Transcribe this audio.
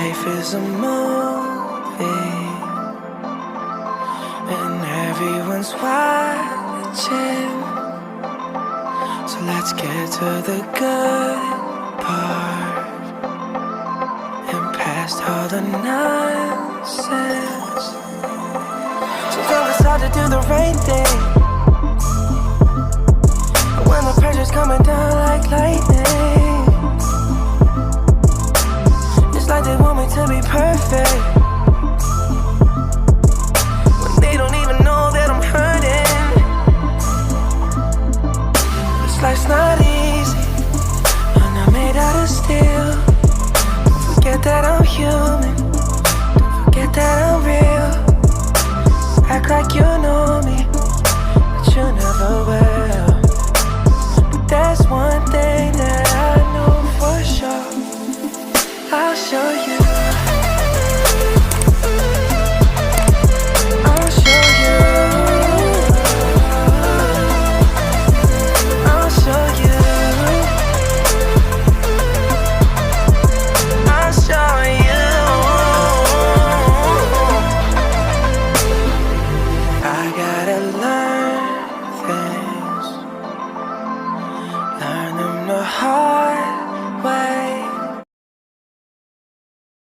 Life is a movie, and everyone's watching. So let's get to the good part and past all the nonsense. Sometimes it's hard to do the right thing when the pressure's coming down like lightning. It's like they want me to be perfect when they don't even know that I'm hurting. This life's not easy, I'm not made out of steel. Don't forget that I'm human, don't forget that I'm real. Act like you know me,